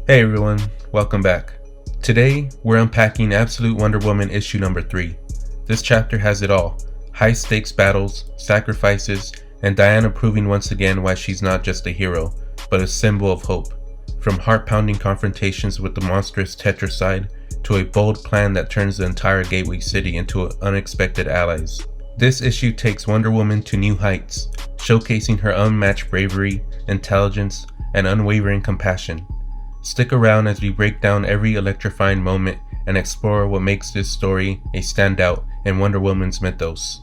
Hey everyone, welcome back. Today, we're unpacking Absolute Wonder Woman issue number 3. This chapter has it all: high stakes battles, sacrifices, and Diana proving once again why she's not just a hero, but a symbol of hope. From heart-pounding confrontations with the monstrous Tetracide, to a bold plan that turns the entire Gateway City into unexpected allies. This issue takes Wonder Woman to new heights, showcasing her unmatched bravery, intelligence, and unwavering compassion. Stick around as we break down every electrifying moment and explore what makes this story a standout in Wonder Woman's mythos.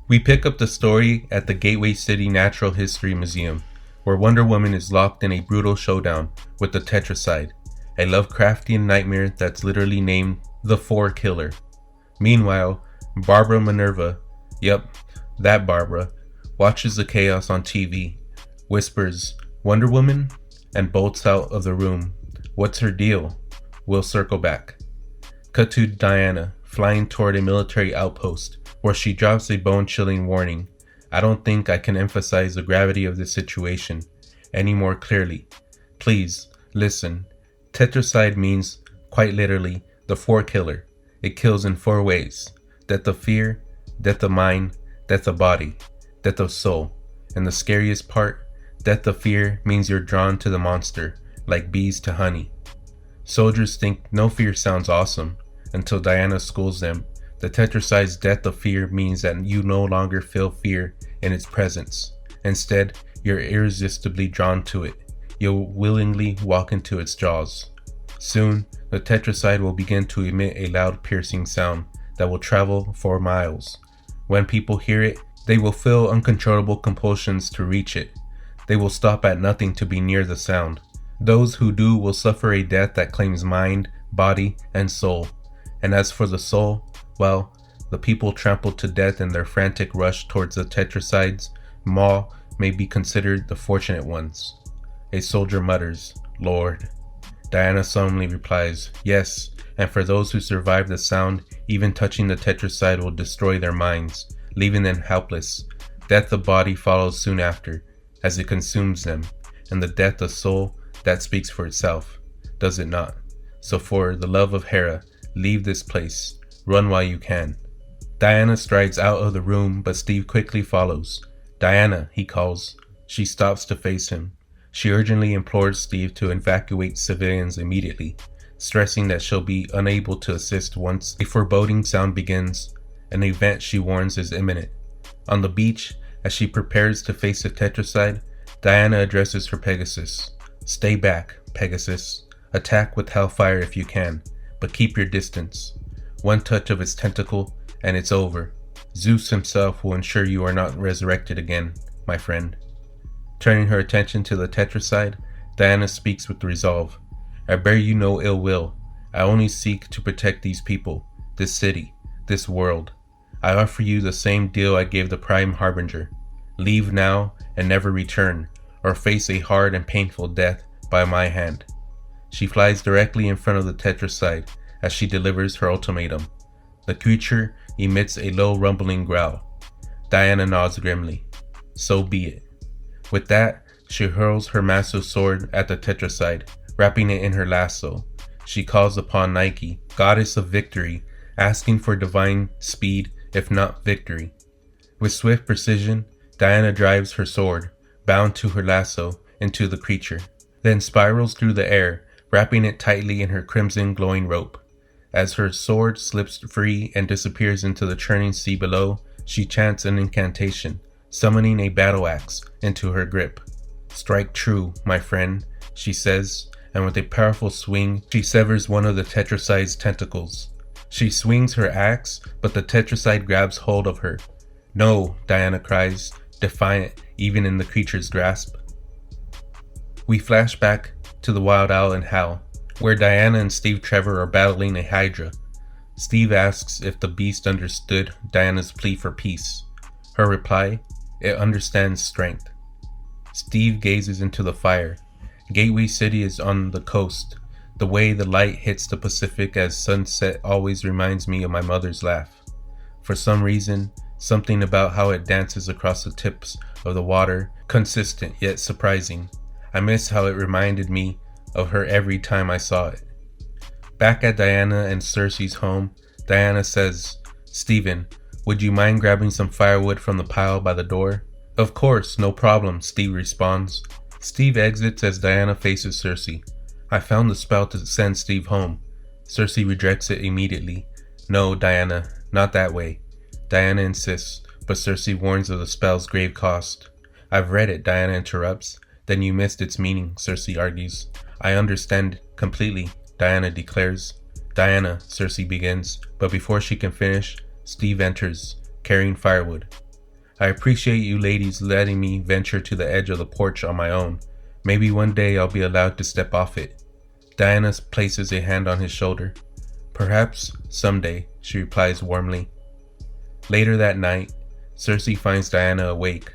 We pick up the story at the Gateway City Natural History Museum, where Wonder Woman is locked in a brutal showdown with the Tetracide, a Lovecraftian nightmare that's literally named the Four Killer. Meanwhile, Barbara Minerva, yep, that Barbara, watches the chaos on TV, whispers, "Wonder Woman?" and bolts out of the room. What's her deal? We'll circle back. Cut to Diana, flying toward a military outpost, where she drops a bone-chilling warning. I don't think I can emphasize the gravity of this situation any more clearly. Please, listen. Tetracide means, quite literally, the Four Killer. It kills in 4 ways: death of fear, death of mind, death of body, death of soul. And the scariest part, death of fear means you're drawn to the monster, like bees to honey. Soldiers think no fear sounds awesome, until Diana schools them. The Tetracide's death of fear means that you no longer feel fear in its presence. Instead, you're irresistibly drawn to it. You'll willingly walk into its jaws. Soon, the Tetracide will begin to emit a loud piercing sound that will travel for miles. When people hear it, they will feel uncontrollable compulsions to reach it. They will stop at nothing to be near the sound. Those who do will suffer a death that claims mind, body, and soul. And as for the soul, well, the people trampled to death in their frantic rush towards the Tetracide's maw may be considered the fortunate ones. A soldier mutters, "Lord." Diana solemnly replies, "Yes, and for those who survive the sound, even touching the Tetracide will destroy their minds, leaving them helpless. Death of body follows soon after, as it consumes them, and the death of soul, that speaks for itself, does it not? So for the love of Hera, leave this place. Run while you can." Diana strides out of the room, but Steve quickly follows. "Diana," he calls. She stops to face him. She urgently implores Steve to evacuate civilians immediately, stressing that she'll be unable to assist once a foreboding sound begins. An event she warns is imminent. On the beach, as she prepares to face the Tetracide, Diana addresses her Pegasus. "Stay back, Pegasus. Attack with hellfire if you can, but keep your distance. One touch of its tentacle, and it's over. Zeus himself will ensure you are not resurrected again, my friend." Turning her attention to the Tetracide, Diana speaks with resolve. "I bear you no ill will. I only seek to protect these people, this city, this world. I offer you the same deal I gave the Prime Harbinger. Leave now and never return, or face a hard and painful death by my hand." She flies directly in front of the Tetracide as she delivers her ultimatum. The creature emits a low rumbling growl. Diana nods grimly. So be it. With that, she hurls her massive sword at the Tetracide, wrapping it in her lasso. She calls upon Nike, goddess of victory, asking for divine speed, if not victory. With swift precision, Diana drives her sword, bound to her lasso, into the creature, then spirals through the air, wrapping it tightly in her crimson glowing rope. As her sword slips free and disappears into the churning sea below, she chants an incantation, summoning a battle axe into her grip. "Strike true, my friend," she says, and with a powerful swing, she severs one of the Tetracide's tentacles. She swings her axe, but the Tetracide grabs hold of her. "No," Diana cries, defiant even in the creature's grasp. We flash back to the Wild Owl and Hal, where Diana and Steve Trevor are battling a Hydra. Steve asks if the beast understood Diana's plea for peace. Her reply, "It understands strength." Steve gazes into the fire. Gateway City is on the coast. The way the light hits the Pacific as sunset always reminds me of my mother's laugh. For some reason, something about how it dances across the tips of the water, consistent yet surprising. I miss how it reminded me of her every time I saw it. Back at Diana and Cersei's home, Diana says, "Stephen, would you mind grabbing some firewood from the pile by the door?" "Of course, no problem," Steve responds. Steve exits as Diana faces Cersei. "I found the spell to send Steve home." Cersei rejects it immediately. "No, Diana, not that way." Diana insists, but Cersei warns of the spell's grave cost. "I've read it," Diana interrupts. "Then you missed its meaning," Cersei argues. "I understand completely," Diana declares. "Diana," Cersei begins, but before she can finish, Steve enters, carrying firewood. "I appreciate you ladies letting me venture to the edge of the porch on my own. Maybe one day I'll be allowed to step off it." Diana places a hand on his shoulder. "Perhaps someday," she replies warmly. Later that night, Cersei finds Diana awake.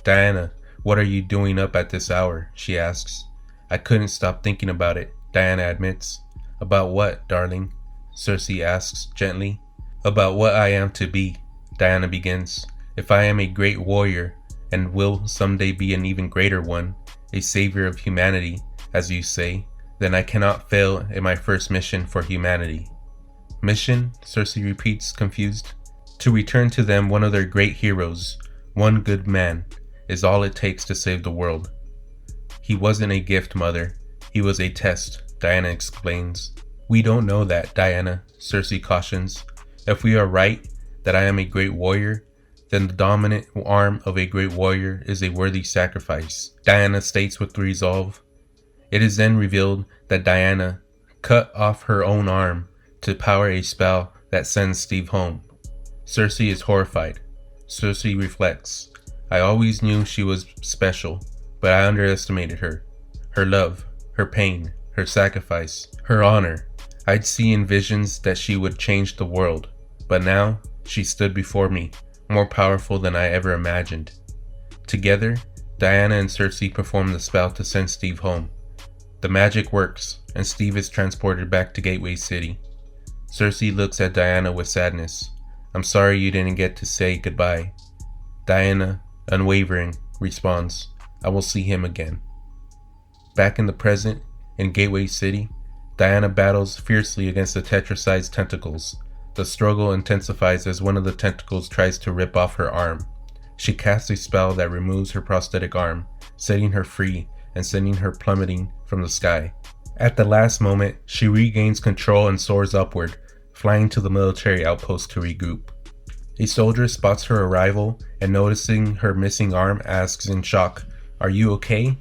"Diana, what are you doing up at this hour?" she asks. "I couldn't stop thinking about it," Diana admits. "About what, darling?" Cersei asks gently. "About what I am to be," Diana begins. "If I am a great warrior, and will someday be an even greater one, a savior of humanity, as you say, then I cannot fail in my first mission for humanity." "Mission?" Cersei repeats, confused. "To return to them one of their great heroes, one good man, is all it takes to save the world." "He wasn't a gift, Mother. He was a test," Diana explains. "We don't know that, Diana," Cersei cautions. "If we are right, that I am a great warrior, then the dominant arm of a great warrior is a worthy sacrifice," Diana states with resolve. It is then revealed that Diana cut off her own arm to power a spell that sends Steve home. Cersei is horrified. Cersei reflects, "I always knew she was special, but I underestimated her. Her love, her pain, her sacrifice, her honor. I'd see in visions that she would change the world, but now she stood before me, more powerful than I ever imagined." Together, Diana and Cersei perform the spell to send Steve home. The magic works, and Steve is transported back to Gateway City. Cersei looks at Diana with sadness. "I'm sorry you didn't get to say goodbye." Diana, unwavering, responds, "I will see him again." Back in the present, in Gateway City, Diana battles fiercely against the Tetraside's tentacles. The struggle intensifies as one of the tentacles tries to rip off her arm. She casts a spell that removes her prosthetic arm, setting her free and sending her plummeting from the sky. At the last moment, she regains control and soars upward, flying to the military outpost to regroup. A soldier spots her arrival and, noticing her missing arm, asks in shock, "Are you okay?"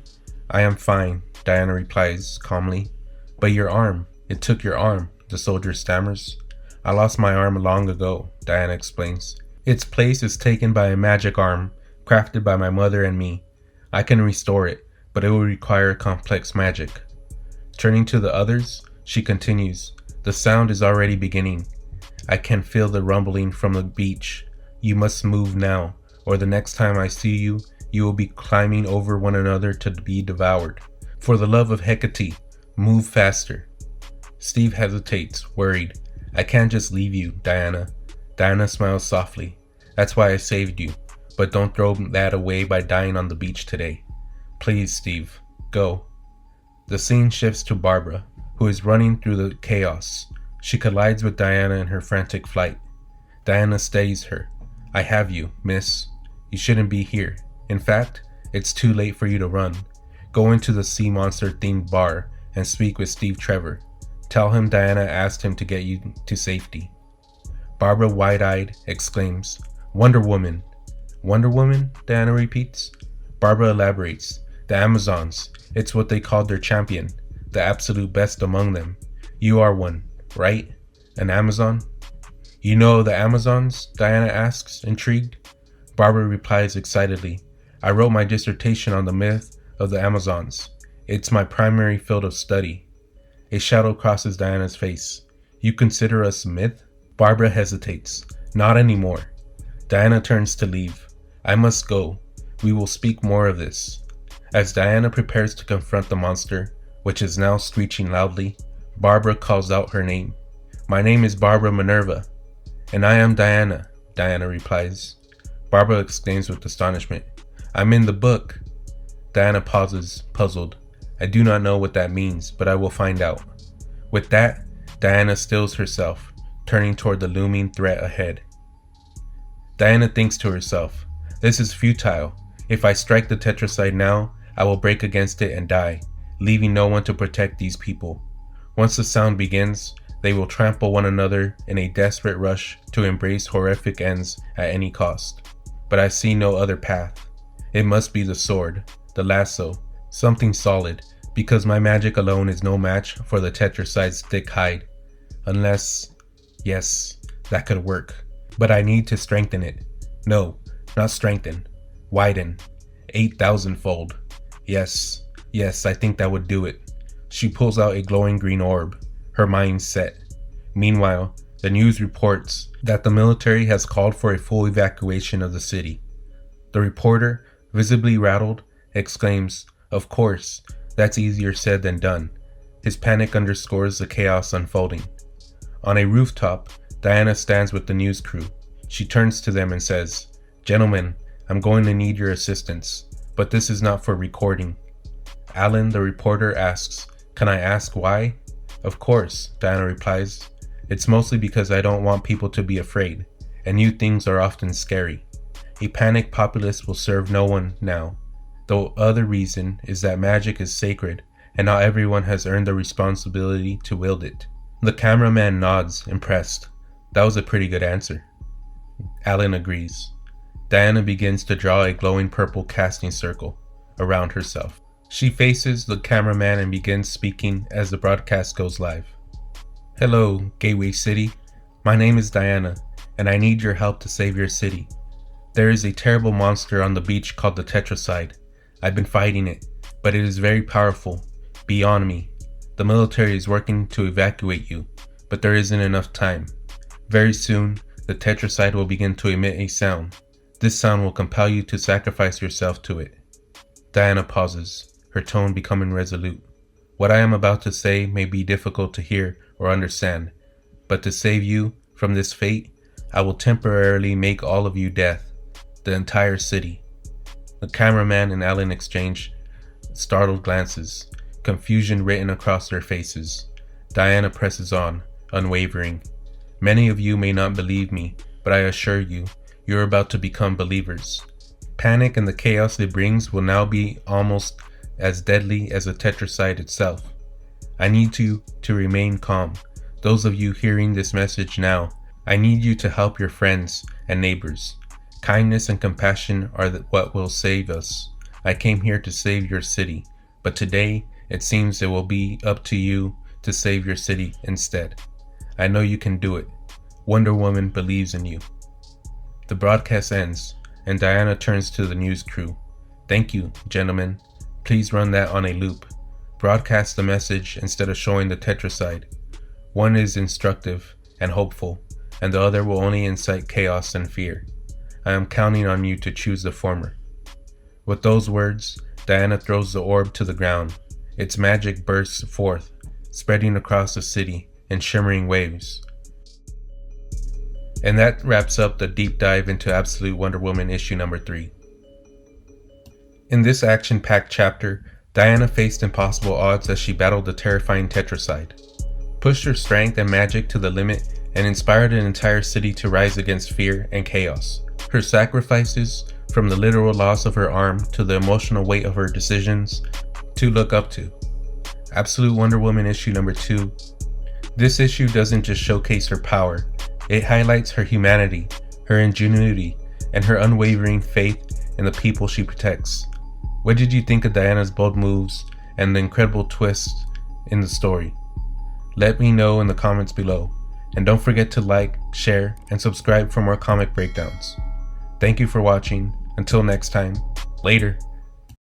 "I am fine," Diana replies calmly. "But your arm, it took your arm," the soldier stammers. "I lost my arm long ago," Diana explains. "Its place is taken by a magic arm, crafted by my mother and me. I can restore it, but it will require complex magic." Turning to the others, she continues, "The sound is already beginning. I can feel the rumbling from the beach. You must move now, or the next time I see you, you will be climbing over one another to be devoured. For the love of Hecate, move faster." Steve hesitates, worried. "I can't just leave you, Diana." Diana smiles softly. "That's why I saved you, but don't throw that away by dying on the beach today. Please, Steve, go." The scene shifts to Barbara, who is running through the chaos. She collides with Diana in her frantic flight. Diana steadies her. "I have you, miss. You shouldn't be here. In fact, it's too late for you to run. Go into the sea monster themed bar and speak with Steve Trevor. Tell him Diana asked him to get you to safety." Barbara, wide-eyed, exclaims, "Wonder Woman!" "Wonder Woman?" Diana repeats. Barbara elaborates, "The Amazons. It's what they called their champion, the absolute best among them. You are one, right? An Amazon?" "You know the Amazons?" Diana asks, intrigued. Barbara replies excitedly, "I wrote my dissertation on the myth of the Amazons. It's my primary field of study." A shadow crosses Diana's face. "You consider us myth?" Barbara hesitates. "Not anymore." Diana turns to leave. "I must go. We will speak more of this." As Diana prepares to confront the monster, which is now screeching loudly, Barbara calls out her name. "My name is Barbara Minerva." "And I am Diana," Diana replies. Barbara exclaims with astonishment, "I'm in the book." Diana pauses, puzzled. I do not know what that means, but I will find out. With that, Diana stills herself, turning toward the looming threat ahead. Diana thinks to herself, this is futile. If I strike the tetracide now, I will break against it and die, leaving no one to protect these people. Once the sound begins, they will trample one another in a desperate rush to embrace horrific ends at any cost. But I see no other path. It must be the sword, the lasso, something solid, because my magic alone is no match for the tetracide's thick hide. Unless, yes, that could work. But I need to strengthen it. No, not strengthen. Widen. 8,000-fold. Yes, I think that would do it. She pulls out a glowing green orb, her mind set. Meanwhile, the news reports that the military has called for a full evacuation of the city. The reporter, visibly rattled, exclaims, "Of course, that's easier said than done." His panic underscores the chaos unfolding. On a rooftop, Diana stands with the news crew. She turns to them and says, "Gentlemen, I'm going to need your assistance, but this is not for recording." Alan, the reporter, asks, "Can I ask why?" "Of course," Diana replies. "It's mostly because I don't want people to be afraid, and new things are often scary. A panicked populace will serve no one now. The other reason is that magic is sacred, and not everyone has earned the responsibility to wield it." The cameraman nods, impressed. "That was a pretty good answer." Alan agrees. Diana begins to draw a glowing purple casting circle around herself. She faces the cameraman and begins speaking as the broadcast goes live. "Hello, Gateway City. My name is Diana, and I need your help to save your city. There is a terrible monster on the beach called the Tetracide. I've been fighting it, but it is very powerful, beyond me. The military is working to evacuate you, but there isn't enough time. Very soon, the Tetracide will begin to emit a sound. This sound will compel you to sacrifice yourself to it." Diana pauses, her tone becoming resolute. "What I am about to say may be difficult to hear or understand, but to save you from this fate, I will temporarily make all of you death, the entire city." The cameraman and Alan exchange startled glances, confusion written across their faces. Diana presses on, unwavering. "Many of you may not believe me, but I assure you, you're about to become believers. Panic and the chaos it brings will now be almost as deadly as the tetracide itself. I need you to remain calm. Those of you hearing this message now, I need you to help your friends and neighbors. Kindness and compassion are what will save us. I came here to save your city, but today it seems it will be up to you to save your city instead. I know you can do it. Wonder Woman believes in you." The broadcast ends, and Diana turns to the news crew. "Thank you, gentlemen. Please run that on a loop. Broadcast the message instead of showing the tetracide. One is instructive and hopeful, and the other will only incite chaos and fear. I am counting on you to choose the former." With those words, Diana throws the orb to the ground. Its magic bursts forth, spreading across the city in shimmering waves. And that wraps up the deep dive into Absolute Wonder Woman issue number 3. In this action-packed chapter, Diana faced impossible odds as she battled the terrifying tetracide, pushed her strength and magic to the limit, and inspired an entire city to rise against fear and chaos. Her sacrifices, from the literal loss of her arm to the emotional weight of her decisions, to look up to. Absolute Wonder Woman issue number 2. This issue doesn't just showcase her power, it highlights her humanity, her ingenuity, and her unwavering faith in the people she protects. What did you think of Diana's bold moves and the incredible twist in the story? Let me know in the comments below, and don't forget to like, share, and subscribe for more comic breakdowns. Thank you for watching. Until next time, later.